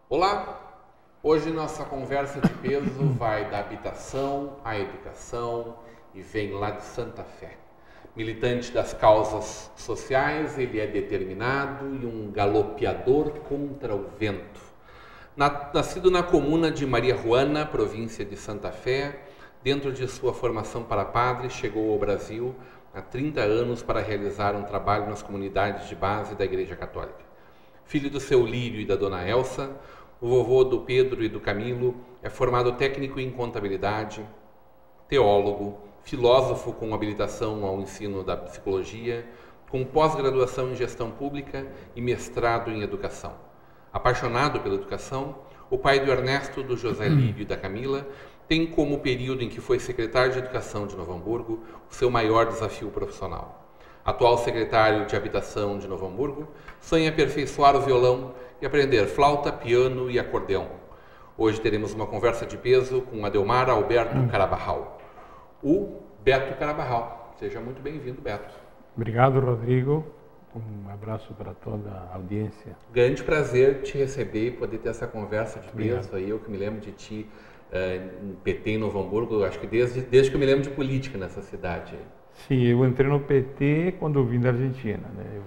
Olá! Hoje nossa conversa de peso vai da habitação à educação e vem lá de Santa Fé. Militante das causas sociais, ele é determinado e um galopeador contra o vento. Nascido na comuna de Maria Juana, província de Santa Fé, dentro de sua formação para padre, chegou ao Brasil há 30 anos para realizar um trabalho nas comunidades de base da Igreja Católica. Filho do seu Lírio e da dona Elsa, o vovô do Pedro e do Camilo é formado técnico em contabilidade, teólogo, filósofo com habilitação ao ensino da psicologia, com pós-graduação em gestão pública e mestrado em educação. Apaixonado pela educação, o pai do Ernesto, do José Lírio e da Camila tem como período em que foi secretário de Educação de Novo Hamburgo o seu maior desafio profissional. Atual secretário de Habitação de Novo Hamburgo, sonha aperfeiçoar o violão e aprender flauta, piano e acordeão. Hoje teremos uma conversa de peso com Adelmar Alberto Carabarral, o Beto Carabarral. Seja muito bem-vindo, Beto. Obrigado, Rodrigo. Um abraço para toda a audiência. Grande prazer te receber e poder ter essa conversa de peso. Aí eu que me lembro de ti em PT em Novo Hamburgo, acho que desde que eu me lembro de política nessa cidade. Sim, eu entrei no PT quando eu vim da Argentina, né?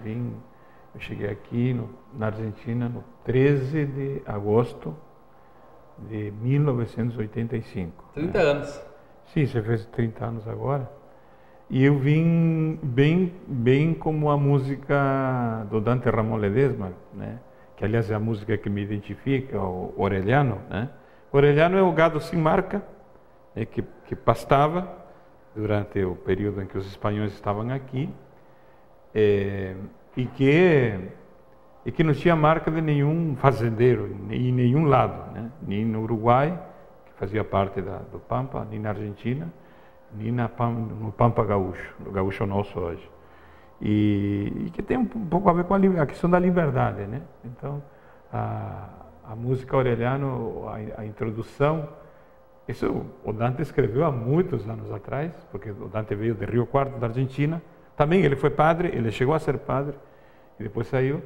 Eu cheguei aqui na Argentina no 13 de agosto de 1985. 30 anos. Sim, você fez 30 anos agora. E eu vim bem como a música do Dante Ramon Ledesma, né? Que aliás é a música que me identifica, o Orellano, né? O Orellano é o gado sem marca, né? que pastava durante o período em que os espanhóis estavam aqui, e que não tinha marca de nenhum fazendeiro em nenhum lado, né? Nem no Uruguai, que fazia parte do Pampa, nem na Argentina, nem no Pampa gaúcho, no gaúcho nosso hoje. E que tem um pouco a ver com a questão da liberdade, né? Então, a música Orellano, a introdução, isso o Dante escreveu há muitos anos atrás, porque o Dante veio de Rio Cuarto, da Argentina. Também ele foi padre, ele chegou a ser padre e depois saiu.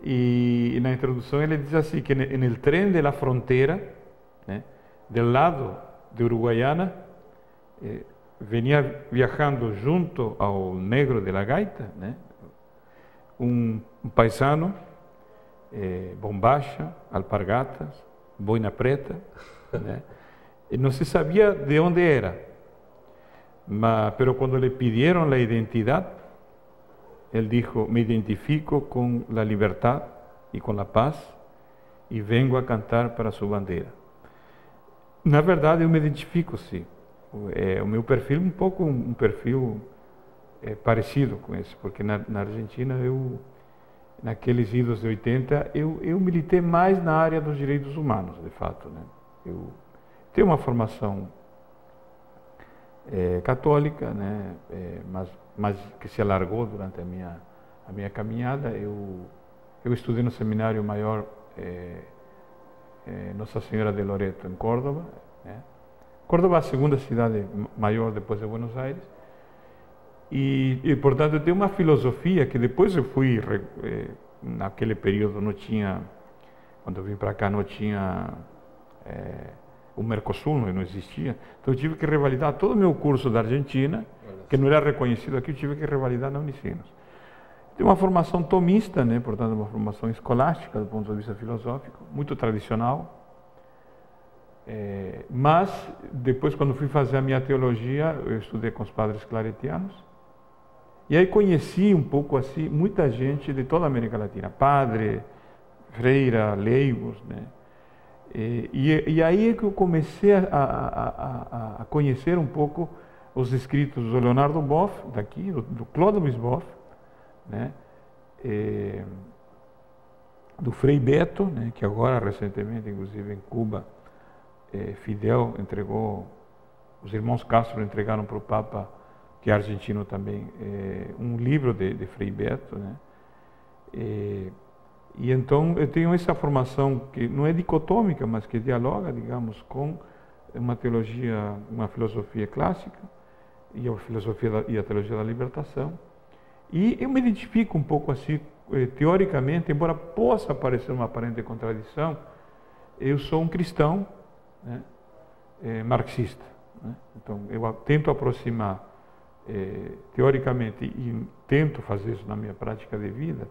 E na introdução ele diz assim que no trem de la frontera, né, do lado de Uruguaiana, venia viajando junto ao negro de la gaita, né, um paisano, bombacha, alpargatas, boina preta, né. E não se sabia de onde era, pero quando lhe pidieron a identidade, ele disse: me identifico com a liberdade e com a paz e vengo a cantar para sua bandeira. Na verdade, eu me identifico, sim. O meu perfil um pouco um perfil parecido com esse, porque na Argentina, naqueles idos de 80, eu militei mais na área dos direitos humanos, de fato, né? Eu tenho uma formação católica, né? Mas que se alargou durante a minha caminhada. Eu estudei no Seminário Maior Nossa Senhora de Loreto, em Córdoba, né? Córdoba é a segunda cidade maior depois de Buenos Aires. E portanto, eu tenho uma filosofia que depois eu fui, naquele período não tinha, quando eu vim para cá não tinha o Mercosul, não existia, então eu tive que revalidar todo o meu curso da Argentina, que não era reconhecido aqui, eu tive que revalidar na Unicinos. Tenho uma formação tomista, né? Portanto, uma formação escolástica do ponto de vista filosófico, muito tradicional, mas depois, quando fui fazer a minha teologia, eu estudei com os padres claretianos, e aí conheci um pouco assim muita gente de toda a América Latina, padre, freira, leigos, né? E aí é que eu comecei a conhecer um pouco os escritos do Leonardo Boff, daqui, do Clóvis Boff, né? Do Frei Beto, né? Que agora, recentemente, inclusive em Cuba, Fidel entregou, os irmãos Castro entregaram para o Papa que é argentino também, um livro de Frei Beto, né? E então eu tenho essa formação que não é dicotômica, mas que dialoga, digamos, com uma teologia, uma filosofia clássica e a filosofia e a teologia da libertação. E eu me identifico um pouco assim, teoricamente, embora possa parecer uma aparente contradição, eu sou um cristão, né, marxista, né? Então eu tento aproximar, teoricamente, e tento fazer isso na minha prática de vida,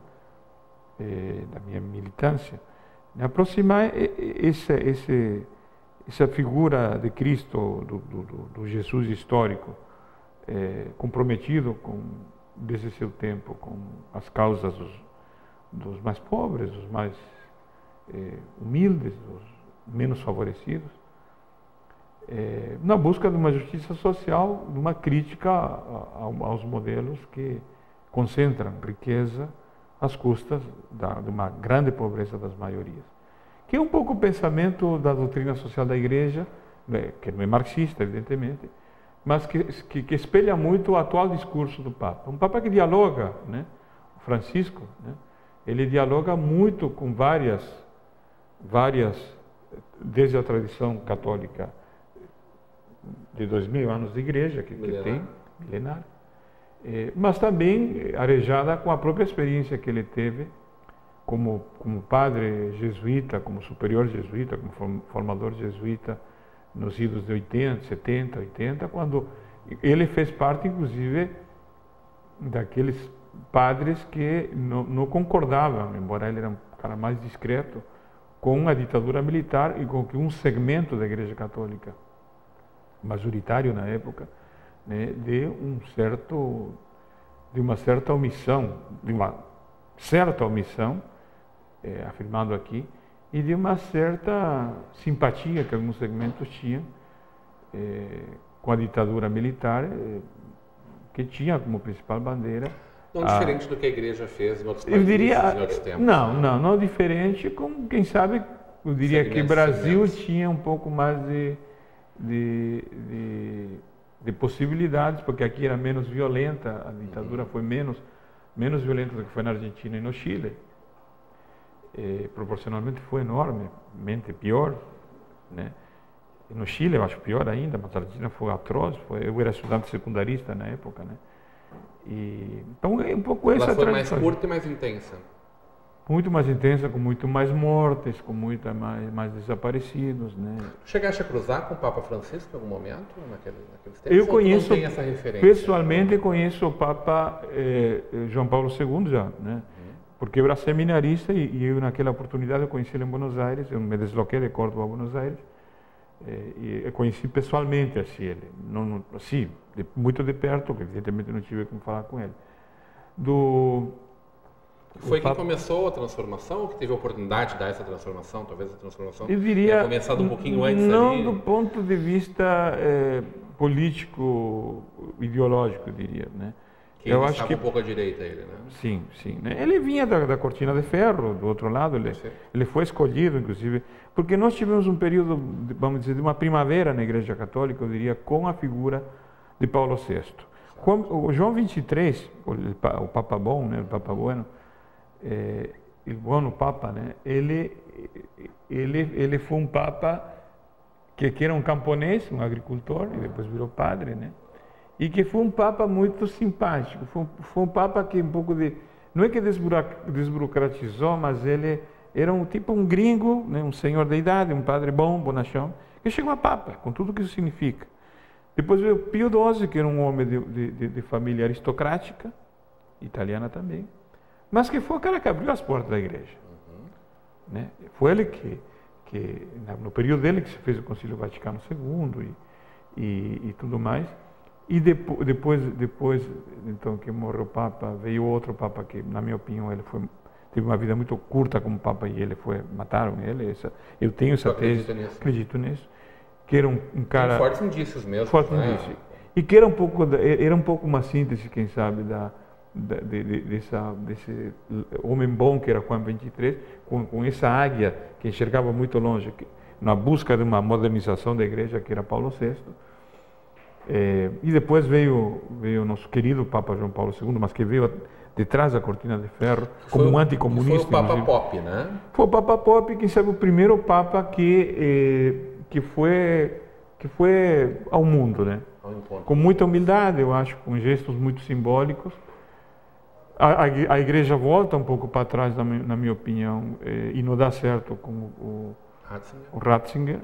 da minha militância, né, aproximar essa figura de Cristo, do Jesus histórico, comprometido desde seu tempo com as causas dos mais pobres, dos mais humildes, dos menos favorecidos, na busca de uma justiça social, de uma crítica aos modelos que concentram riqueza às custas de uma grande pobreza das maiorias. Que é um pouco o pensamento da doutrina social da Igreja, né, que não é marxista, evidentemente, mas que espelha muito o atual discurso do Papa. Um Papa que dialoga, né, o Francisco, né, ele dialoga muito com várias, desde a tradição católica de 2000 anos de Igreja, que tem, milenar, mas também arejada com a própria experiência que ele teve como padre jesuíta, como superior jesuíta, como formador jesuíta nos idos de 80, 70, 80, quando ele fez parte, inclusive, daqueles padres que não concordavam, embora ele era um cara mais discreto, com a ditadura militar e com que um segmento da Igreja Católica, majoritário na época, né, de uma certa omissão, afirmado aqui, e de uma certa simpatia que alguns segmentos tinham com a ditadura militar, que tinha como principal bandeira... Não diferente do que a Igreja fez em outros países, em outros tempos. Não diferente, como quem sabe, eu diria que o Brasil tinha um pouco mais de possibilidades, porque aqui era menos violenta, a ditadura foi menos violenta do que foi na Argentina e no Chile. Proporcionalmente foi enormemente pior, né? E no Chile eu acho pior ainda, mas a Argentina foi atroz. Eu era estudante secundarista na época, né? Então é um pouco essa tradição. Ela foi mais curta e mais intensa. Muito mais intensa, com muito mais mortes, com muito mais desaparecidos, né? Chegaste a cruzar com o Papa Francisco em algum momento, naqueles tempos? Eu conheço, não tem essa referência? Pessoalmente conheço o Papa João Paulo II já, né? Porque eu era seminarista e eu naquela oportunidade eu conheci ele em Buenos Aires, eu me desloquei de Córdoba a Buenos Aires, e eu conheci pessoalmente assim ele, assim, muito de perto, porque evidentemente não tive como falar com ele. Foi quem começou a transformação, ou que teve a oportunidade de dar essa transformação? Talvez a transformação eu diria, tenha começado um pouquinho antes não ali. do ponto de vista político, ideológico, eu diria, né? Que eu acho que um pouco à direita ele, né? Sim, né? Ele vinha da cortina de ferro, do outro lado, ele foi escolhido, inclusive, porque nós tivemos um período, vamos dizer, de uma primavera na Igreja Católica, eu diria, com a figura de Paulo VI. O João XXIII, o Papa Bom, né, o Papa Bueno, o Buono Papa, né, ele foi um Papa que era um camponês, um agricultor, e depois virou padre, né? E que foi um Papa muito simpático, foi um Papa que um pouco não é que desburocratizou, mas ele era um gringo, né, um senhor da idade, um padre bom, bonachão, que chegou a Papa, com tudo o que isso significa. Depois veio Pio XII, que era um homem de família aristocrática, italiana também, mas que foi o cara que abriu as portas da Igreja. Né? Foi ele que, no período dele, que se fez o Concílio Vaticano II e tudo mais. E depois, então, que morreu o Papa, veio outro Papa que, na minha opinião, ele teve uma vida muito curta como Papa e mataram ele. Eu tenho essa tese, acredito nisso, que era um cara... Tem fortes indícios mesmo. Fortes indícios. E que era um pouco uma síntese, quem sabe, desse homem bom que era Juan XXIII, com essa águia que enxergava muito longe, na busca de uma modernização da Igreja, que era Paulo VI. E depois veio o nosso querido Papa João Paulo II, mas que veio detrás da cortina de ferro, como um anticomunista. Foi o Papa Pop, né? Foi o Papa Pop, quem sabe o primeiro Papa que foi ao mundo, né? Com muita humildade, eu acho, com gestos muito simbólicos. A igreja volta um pouco para trás, na minha opinião, e não dá certo com o Ratzinger.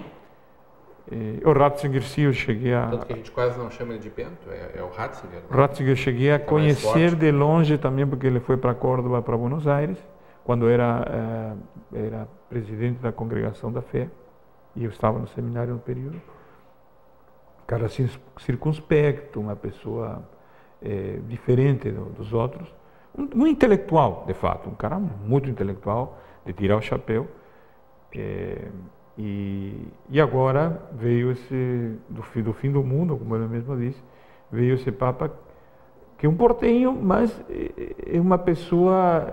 O Ratzinger, sim, eu cheguei a... Tanto que a gente quase não chama ele de Bento, é o Ratzinger. Né? Ratzinger eu cheguei a conhecer de longe também, porque ele foi para Córdoba, para Buenos Aires, quando era presidente da Congregação da Fé, e eu estava no seminário no período. Cara circunspecto, uma pessoa diferente dos outros, um intelectual, de fato, um cara muito intelectual, de tirar o chapéu. E agora veio do fim do mundo, como ele mesmo disse, veio esse Papa, que é um portenho, mas é uma pessoa,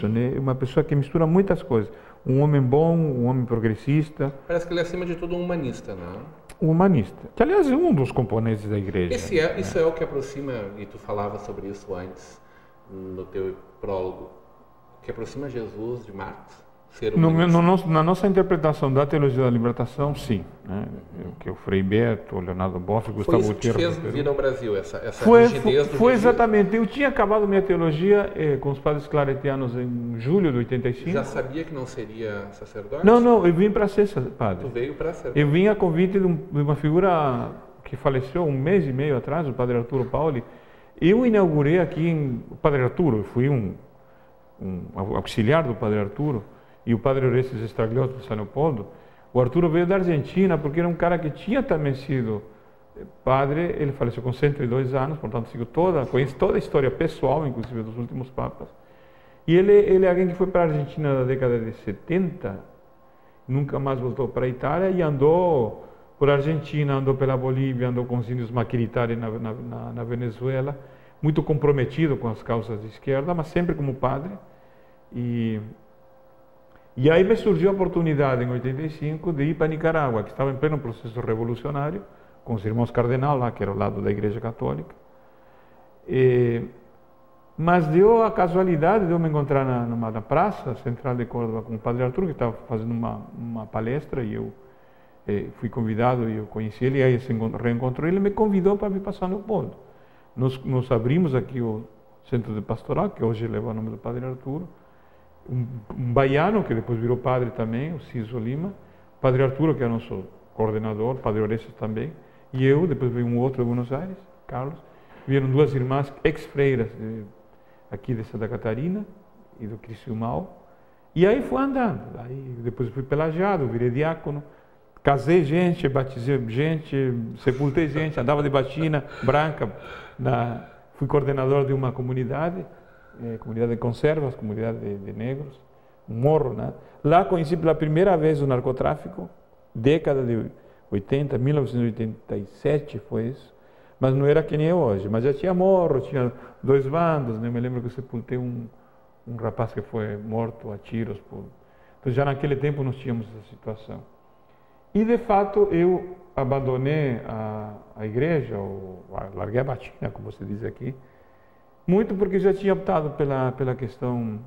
né? Uma pessoa que mistura muitas coisas. Um homem bom, um homem progressista. Parece que ele é, acima de tudo, um humanista, não? Um humanista, que aliás é um dos componentes da igreja. Isso é o que aproxima, e tu falava sobre isso antes, no teu prólogo, que aproxima Jesus de Marx? Na nossa interpretação da teologia da libertação, sim. Né? Que o Frei Beto, o Leonardo Boff, Gustavo Gutierrez. Foi isso que fez vir ao Brasil, essa rigidez do Foi exatamente. Eu tinha acabado minha teologia com os padres claretianos em julho de 85. Já sabia que não seria sacerdote? Não, eu vim para ser padre. Tu veio para ser. Eu vim a convite de uma figura que faleceu um mês e meio atrás, o padre Arturo Pauli. Eu inaugurei aqui o padre Arturo, eu fui um auxiliar do padre Arturo, e o padre Orestes Stragliotto de São Leopoldo. O Arturo veio da Argentina, porque era um cara que tinha também sido padre, ele faleceu com 102 anos, portanto conhece toda a história pessoal, inclusive dos últimos papas. E ele é alguém que foi para a Argentina na década de 70, nunca mais voltou para a Itália, e andou por Argentina, andou pela Bolívia, andou com os índios maquiritari na Venezuela, muito comprometido com as causas de esquerda, mas sempre como padre. E aí me surgiu a oportunidade, em 85, de ir para Nicarágua, que estava em pleno processo revolucionário, com os irmãos cardenal lá, que era ao lado da Igreja Católica. Mas deu a casualidade de eu me encontrar na praça central de Córdoba com o padre Arturo, que estava fazendo uma palestra, e eu fui convidado e eu conheci ele, e aí se reencontrou, ele me convidou para vir para São Leopoldo. Nós abrimos aqui o centro de pastoral, que hoje leva o nome do padre Arturo, um baiano, que depois virou padre também, o Ciso Lima, o padre Arturo, que é nosso coordenador, o padre Orestes também, e eu, depois veio um outro de Buenos Aires, Carlos, vieram duas irmãs ex-freiras aqui de Santa Catarina e do Criciúmal, e aí foi andando. Aí depois fui pelagiado, virei diácono, casei gente, batizei gente, sepultei gente, andava de batina branca, fui coordenador de uma comunidade de conservas, comunidade de negros, um morro, né? Lá conheci pela primeira vez o narcotráfico, década de 80, 1987 foi isso, mas não era que nem hoje, mas já tinha morro, tinha dois bandos, né? Me lembro que eu sepultei um rapaz que foi morto a tiros. Então já naquele tempo nós tínhamos essa situação. E de fato eu abandonei a igreja, ou larguei a batina, como você diz aqui, muito porque já tinha optado pela questão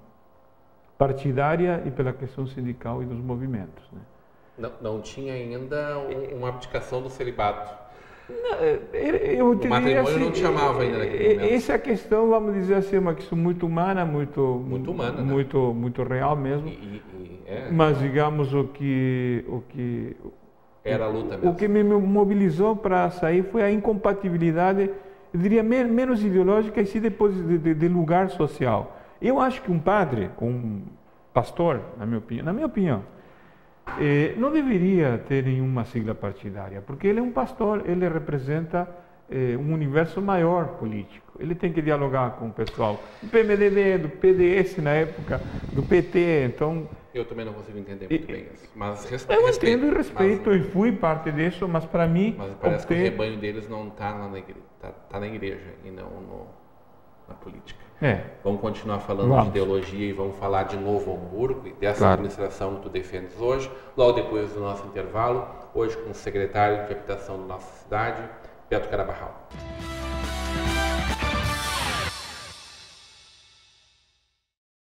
partidária e pela questão sindical e dos movimentos. Né? Não tinha ainda uma abdicação do celibato. O matrimônio assim, não te chamava ainda naquele momento. Essa é a questão, vamos dizer assim, uma questão muito humana, muito humana, né? muito real mesmo. Mas digamos o que era a luta mesmo. O que me mobilizou para sair foi a incompatibilidade, eu diria menos ideológica e sim depois de lugar social. Eu acho que um padre, um pastor, na minha opinião, não deveria ter nenhuma sigla partidária, porque ele é um pastor, ele representa um universo maior político. Ele tem que dialogar com o pessoal do PMDB, do PDS na época, do PT, então... Eu também não consigo entender muito bem isso, mas eu entendo e respeito, e fui parte disso, mas para mim... Mas parece que o rebanho deles não está na igreja e não na política. Vamos continuar falando de ideologia e vamos falar de Novo Hamburgo e dessa administração que tu defendes hoje, logo depois do nosso intervalo, hoje com o secretário de habitação da nossa cidade, Beto Carabarral.